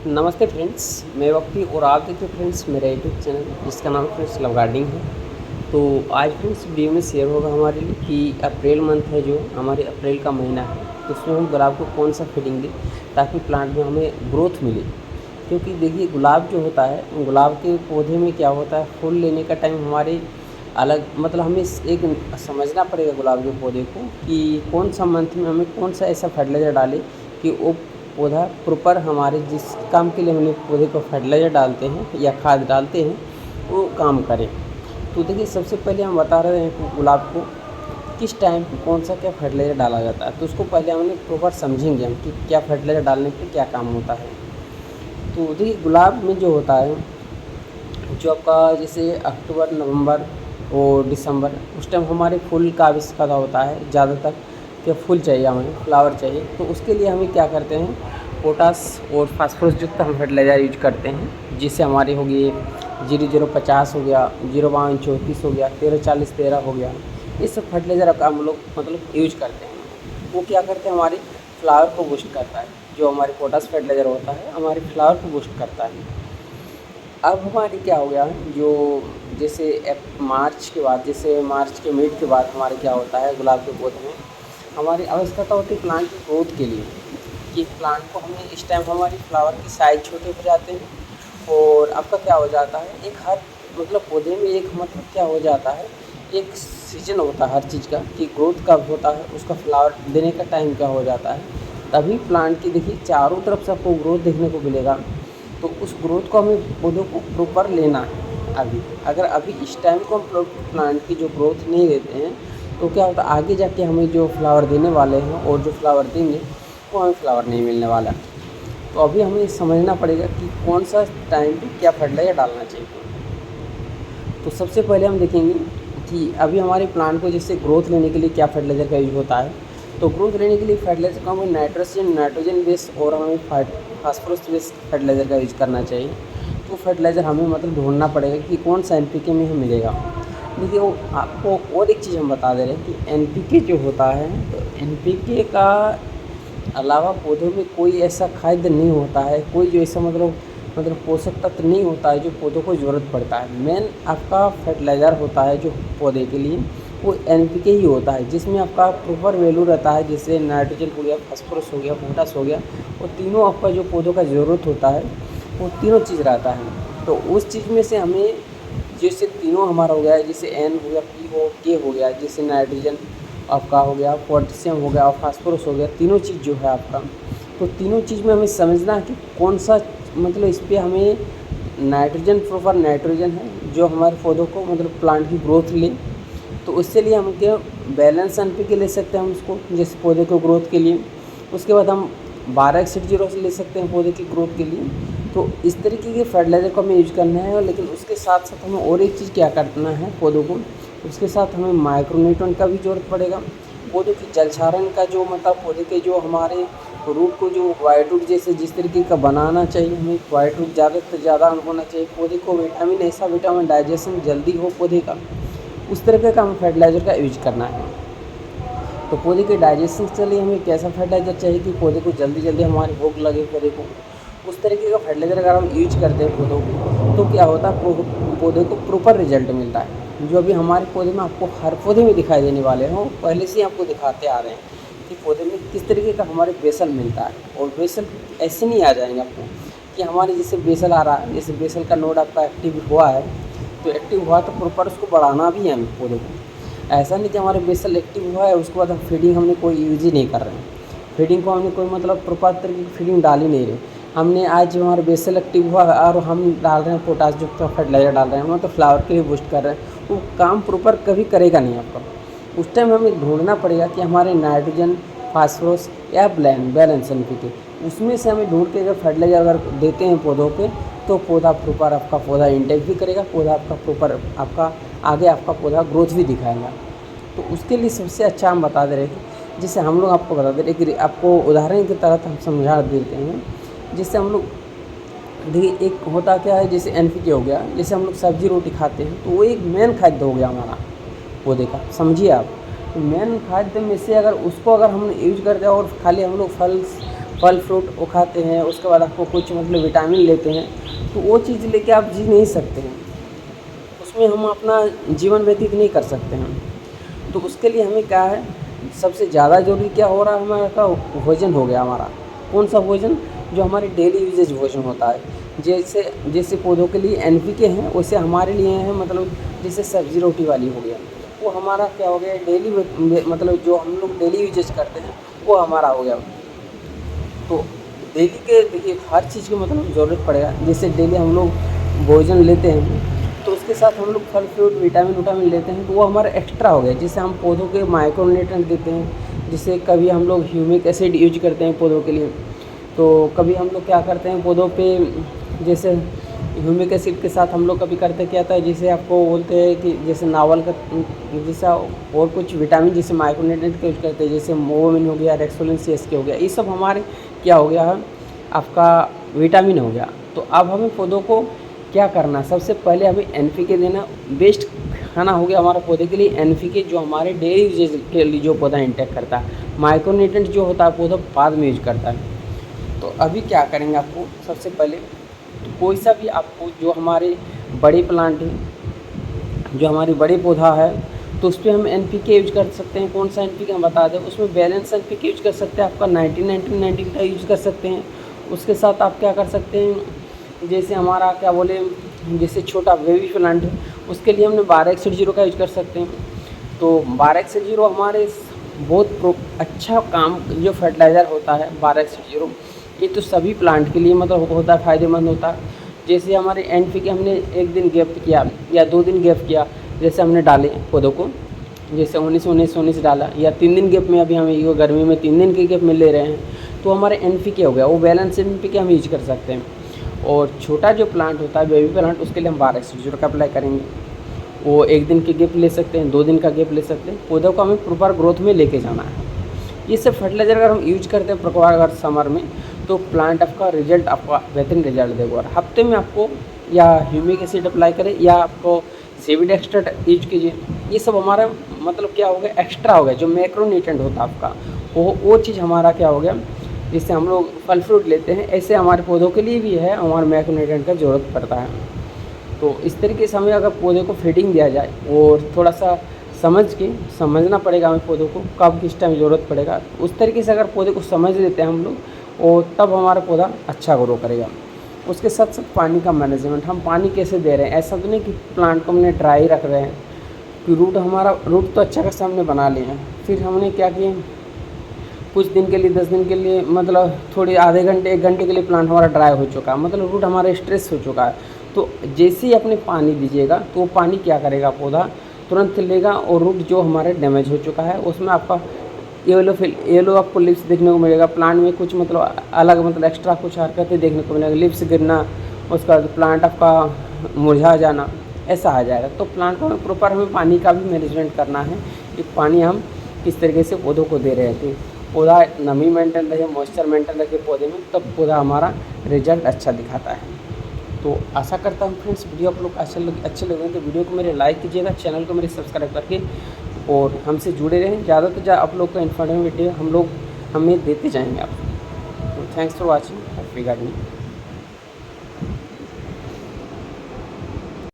नमस्ते फ्रेंड्स, मैं वक्ती और आप देखिए फ्रेंड्स मेरा यूट्यूब चैनल जिसका नाम फ्रेंड्स लव गार्डनिंग है। तो आज फ्रेंड्स वीडियो में शेयर होगा हमारे लिए कि अप्रैल मंथ है जो हमारे अप्रैल का महीना है, तो उसमें हम गुलाब को कौन सा फीडिंग दें ताकि प्लांट में हमें ग्रोथ मिले। क्योंकि देखिए गुलाब जो होता है, गुलाब के पौधे में क्या होता है, फूल लेने का टाइम हमारे अलग मतलब हमें एक समझना पड़ेगा गुलाब के पौधे को कि कौन सा मंथ में हमें कौन सा ऐसा फर्टिलाइज़र डालें कि वो पौधा प्रॉपर हमारे जिस काम के लिए हम लोग पौधे को फर्टिलाइज़र डालते हैं या खाद डालते हैं वो काम करे। तो देखिए सबसे पहले हम बता रहे हैं कि गुलाब को किस टाइम पे कौन सा क्या फर्टिलाइज़र डाला जाता है, तो उसको पहले हमने प्रॉपर समझेंगे हम कि क्या फर्टिलाइज़र डालने पे क्या काम होता है। तो देखिए गुलाब में जो होता है, जो आपका जैसे अक्टूबर नवंबर और दिसंबर उस टाइम हमारे फूल का आविष्कार होता है ज़्यादातर कि फूल चाहिए, हमें फ्लावर चाहिए। तो उसके लिए हमें क्या करते हैं, पोटास और फास्फोरस युक्त हम फर्टिलाइज़र यूज करते हैं, जिससे हमारे हो गए 0050 हो गया, 05234 हो गया, 1340 हो गया। ये सब फर्टिलाइज़र का हम लोग मतलब यूज करते हैं। वो क्या करते हैं, हमारे फ्लावर को बूस्ट करता है। जो हमारे पोटास फर्टिलाइज़र होता है हमारे फ्लावर को बूस्ट करता है। अब हमारी क्या हो गया जो जैसे मार्च के बाद, जैसे मार्च के मिड के बाद हमारे क्या होता है, गुलाब के पौधे में हमारी आवश्यकता होती है प्लांट की ग्रोथ के लिए कि प्लांट को हमें इस टाइम हमारी फ्लावर की साइज छोटे हो जाते हैं और आपका क्या हो जाता है, एक हर मतलब पौधे में एक मतलब क्या हो जाता है, एक सीजन होता है हर चीज़ का कि ग्रोथ कब होता है, उसका फ्लावर देने का टाइम क्या हो जाता है। तभी प्लांट की देखिए चारों तरफ से आपको ग्रोथ देखने को मिलेगा। तो उस ग्रोथ को हमें पौधों को प्रॉपर लेना है। अगर अभी इस टाइम को हम प्लांट की जो ग्रोथ नहीं देते हैं तो क्या होता है, आगे जाके हमें जो फ्लावर देने वाले हैं और जो फ्लावर देंगे वो हमें फ्लावर नहीं मिलने वाला। तो अभी हमें समझना पड़ेगा कि कौन सा टाइम पे क्या फर्टिलाइज़र डालना चाहिए। तो सबसे पहले हम देखेंगे कि अभी हमारे प्लांट को जैसे ग्रोथ लेने के लिए क्या फर्टिलाइज़र का यूज होता है। तो ग्रोथ लेने के लिए फर्टिलाइज़र का हमें नाइट्रोजन बेस और हमें फास्फोरस बेस फर्टिलाइज़र का यूज करना चाहिए। तो फर्टिलाइज़र हमें मतलब ढूंढना पड़ेगा कि कौन सा एनपीके में हमें मिलेगा। देखिए वो आपको और एक चीज़ हम बता दे रहे हैं कि एनपीके जो होता है, तो एनपीके का अलावा पौधों में कोई ऐसा खाद्य नहीं होता है, कोई जो ऐसा मतलब पोषक तत्व नहीं होता है जो पौधों को ज़रूरत पड़ता है। मेन आपका फर्टिलाइज़र होता है जो पौधे के लिए वो एनपीके ही होता है, जिसमें आपका प्रॉपर वैल्यू रहता है, जैसे नाइट्रोजन हो गया, फास्फोरस हो गया, पोटास हो गया, वो तीनों आपका जो पौधों का ज़रूरत होता है वो तीनों चीज़ रहता है। तो उस चीज़ में से हमें जैसे तीनों हमारा हो गया है, जैसे एन हो गया, पी हो के हो गया, जैसे नाइट्रोजन आपका हो गया, पोटेशियम हो गया और फास्फोरस हो गया, तीनों चीज़ जो है आपका, तो तीनों चीज़ में हमें समझना है कि कौन सा मतलब इस पर हमें नाइट्रोजन प्रॉपर नाइट्रोजन है जो हमारे पौधों को मतलब प्लांट की ग्रोथ ले। तो उसके लिए हम क्या बैलेंस एनपीके ले सकते हैं हम उसको, जैसे पौधे को ग्रोथ के लिए। उसके बाद हम 12-1-0 से ले सकते हैं पौधे की ग्रोथ के लिए। तो इस तरीके के फर्टिलाइज़र को हमें यूज करना है। लेकिन उसके साथ साथ हमें और एक चीज़ क्या करना है पौधों को, उसके साथ हमें माइक्रोन्यूट्रन का भी ज़रूरत पड़ेगा। पौधों की जल क्षारण का जो मतलब पौधे के जो हमारे रूट को जो वाइट रूट जैसे जिस तरीके का बनाना चाहिए, हमें वाइट रूट ज़्यादा से ज़्यादा होना चाहिए। पौधे को विटामिन, ऐसा विटामिन डाइजेशन जल्दी हो पौधे का, उस तरीके का हमें फर्टिलाइज़र का यूज करना है। तो पौधे के डाइजेशन के लिए हमें कैसा फर्टिलाइज़र चाहिए कि पौधे को जल्दी जल्दी हमारी भूख लगे पौधे को, उस तरीके का फर्टिलाइज़र अगर हम यूज करते हैं पौधों को तो क्या होता है, पौधे को प्रॉपर रिजल्ट मिलता है। जो अभी हमारे पौधे में आपको हर पौधे में दिखाई देने वाले हैं, पहले से ही आपको दिखाते आ रहे हैं कि पौधे में किस तरीके का हमारे बेसल मिलता है। और बेसल ऐसे नहीं आ जाएंगे आपको कि हमारे जैसे बेसल आ रहा है, जैसे बेसल का नोड आपका एक्टिव हुआ है, तो एक्टिव हुआ तो प्रॉपर उसको बढ़ाना भी है हमें पौधे को। ऐसा नहीं कि हमारे बेसल एक्टिव हुआ है उसके बाद हम फीडिंग हमने कोई यूज ही नहीं कर रहे हैं, फीडिंग को हमने कोई मतलब प्रॉपर तरीके की फीडिंग डाल ही नहीं रहे। हमने आज जो हमारे बेसल एक्टिव हुआ है और हम डाल रहे हैं पोटास जो फर्टिलाइज़र डाल रहे हैं, हम तो फ्लावर के लिए बूस्ट कर रहे हैं, वो काम प्रॉपर कभी करेगा नहीं आपका। उस टाइम हमें ढूंढना पड़ेगा कि हमारे नाइट्रोजन, फास्फोरस या बैलेंस एनपीके, उसमें से हमें ढूंढ के अगर फर्टिलाइज़र अगर देते हैं पौधों पे तो पौधा प्रॉपर आपका पौधा इंटेक भी करेगा, पौधा आपका प्रॉपर आपका आगे आपका पौधा ग्रोथ भी दिखाएगा। तो उसके लिए सबसे अच्छा हम बता दे रहे हैं, जैसे हम लोग आपको बता दे रहे कि आपको उदाहरण के तहत हम समझा देते हैं। जिससे हम लोग देखिए एक होता क्या है, जैसे एनपीके हो गया, जैसे हम लोग सब्जी रोटी खाते हैं तो वो एक मेन खाद्य हो गया हमारा पौधे का, समझिए आप। तो मेन खाद्य में से अगर उसको अगर हम यूज करते हैं और खाली हम लोग फल फ्रूट वो खाते हैं, उसके बाद आपको कुछ मतलब विटामिन लेते हैं, तो वो चीज़ लेके आप जी नहीं सकते हैं, उसमें हम अपना जीवन व्यतीत नहीं कर सकते हैं। तो उसके लिए हमें क्या है, सबसे ज़्यादा ज़रूरी क्या हो रहा है हमारा का भोजन हो गया हमारा। कौन सा भोजन? जो हमारे डेली यूजेज भोजन होता है। जैसे जैसे पौधों के लिए एनपीके हैं, वैसे हमारे लिए है मतलब जैसे सब्ज़ी रोटी वाली हो गया, वो हमारा क्या हो गया डेली, मतलब जो हम लोग डेली यूजेज करते हैं वो हमारा हो गया। तो डेली के देखिए हर चीज़ की मतलब ज़रूरत पड़ेगा। जैसे डेली हम लोग भोजन लेते हैं तो उसके साथ हम लोग फल फ्रूट विटामिन लेते हैं, तो वो हमारा एक्स्ट्रा हो गया। जैसे हम पौधों के माइक्रोन्यूट्रिएंट देते हैं, जैसे कभी हम लोग ह्यूमिक एसिड यूज करते हैं पौधों के लिए, तो कभी हम लोग क्या करते हैं पौधों पे, जैसे ह्यूमिक एसिड के साथ हम लोग कभी करते क्या था, जैसे आपको बोलते हैं कि जैसे नावल का जैसा और कुछ विटामिन जैसे माइक्रोन्यूट्रिएंट का यूज करते हैं, जैसे मोवोमिन हो गया, रेक्सोलिन CS के हो गया, ये सब हमारे क्या हो गया है आपका विटामिन हो गया। तो अब हमें पौधों को क्या करना, सबसे पहले हमें एनपीके देना। बेस्ट खाना हो गया हमारे पौधे के लिए एनपीके, जो हमारे डेली यूजेज के लिए जो पौधा इंटेक करता है। माइक्रोन्यूट्रिएंट जो होता है पौधा बाद में यूज करता है। तो अभी क्या करेंगे, आपको सबसे पहले तो कोई सा भी आपको जो हमारे बड़े प्लांट है, जो हमारी बड़ी पौधा है, तो उस पर हम एनपीके यूज कर सकते हैं। कौन सा एनपीके हम बता दें, उसमें बैलेंस एनपीके यूज कर सकते हैं, आपका 19-19-19 का यूज कर सकते हैं। उसके साथ आप क्या कर सकते हैं, जैसे हमारा क्या बोले, जैसे छोटा बेबी प्लांट है उसके लिए हमने 12-61-0 का यूज कर सकते हैं। तो 12-61-0 हमारे बहुत अच्छा काम जो फर्टिलाइज़र होता है 12-61-0, ये तो सभी प्लांट के लिए मतलब होता है, फ़ायदेमंद होता है। जैसे हमारे एनपीके हमने एक दिन गैप किया या 2 दिन गैप किया, जैसे हमने डाले पौधों को, जैसे 19-19-19 डाला, या 3 दिन गैप में, अभी हम ये गर्मी में 3 दिन के गैप में ले रहे हैं, तो हमारे एनपीके हो गया, वो बैलेंस एनपीके हम यूज कर सकते हैं। और छोटा जो प्लांट होता है बेबी प्लांट, उसके लिए हम 12-61-0 का अप्लाई करेंगे। वो 1 दिन के गैप ले सकते हैं, 2 दिन का गैप ले सकते हैं। पौधों को हमें प्रॉपर ग्रोथ में लेके जाना है। ये सब फर्टिलाइज़र अगर हम यूज करते हैं प्रॉपर अगर समर में, तो प्लांट आपका रिजल्ट आपका बेहतरीन रिजल्ट देगा। और हफ्ते में आपको या ह्यूमिक एसिड अप्लाई करें या आपको सीविड एक्सट्रैक्ट यूज कीजिए। ये सब हमारा मतलब क्या हो गया, एक्स्ट्रा हो गया। जो मैक्रोन्यूट्रिएंट होता है आपका, वो चीज़ हमारा क्या हो गया, जिससे हम लोग फल फ्रूट लेते हैं, ऐसे हमारे पौधों के लिए भी है, हमारे मैक्रोन्यूट्रिएंट का ज़रूरत पड़ता है। तो इस तरीके से हमें अगर पौधे को फीडिंग दिया जाए और थोड़ा सा समझना पड़ेगा हमें पौधों को कब किस टाइम ज़रूरत पड़ेगा, उस तरीके से अगर पौधे को समझ लेते हैं हम लोग, और तब हमारा पौधा अच्छा ग्रो करेगा। उसके साथ साथ पानी का मैनेजमेंट, हम पानी कैसे दे रहे हैं, ऐसा तो नहीं कि प्लांट को हमने ड्राई रख रहे हैं कि रूट तो अच्छा खासा हमने बना लिए हैं, फिर हमने क्या किया, कुछ दिन के लिए 10 दिन के लिए मतलब थोड़ी आधे घंटे 1 घंटे के लिए प्लांट हमारा ड्राई हो चुका है, मतलब रूट हमारा स्ट्रेस हो चुका है। तो जैसे ही अपने पानी दीजिएगा तो वो पानी क्या करेगा, पौधा तुरंत लेगा, और रूट जो हमारे डैमेज हो चुका है उसमें आपका येलो आपको लिप्स देखने को मिलेगा। प्लांट में कुछ मतलब अलग मतलब एक्स्ट्रा कुछ हरकतें देखने को मिलेगा, लिप्स गिरना, उसका प्लांट आपका मुरझा जाना, ऐसा आ जाएगा। तो प्लांट को प्रॉपर हमें पानी का भी मैनेजमेंट करना है कि पानी हम किस तरीके से पौधों को दे रहे थे। पौधा नमी मेंटेन रहे, मॉइस्चर मेंटेन रखे पौधे में, तब पौधा हमारा रिजल्ट अच्छा दिखाता है। तो आशा करता हूँ फ्रेंड्स वीडियो आप लोग अच्छे लगे तो वीडियो को मेरे लाइक कीजिएगा, चैनल को मेरे सब्सक्राइब करके और हमसे जुड़े रहें। ज़्यादा तो ज़्यादा आप लोग का इन्फॉर्मेटिव वीडियो हमें देते जाएंगे आप। तो thanks for watching, happy gardening.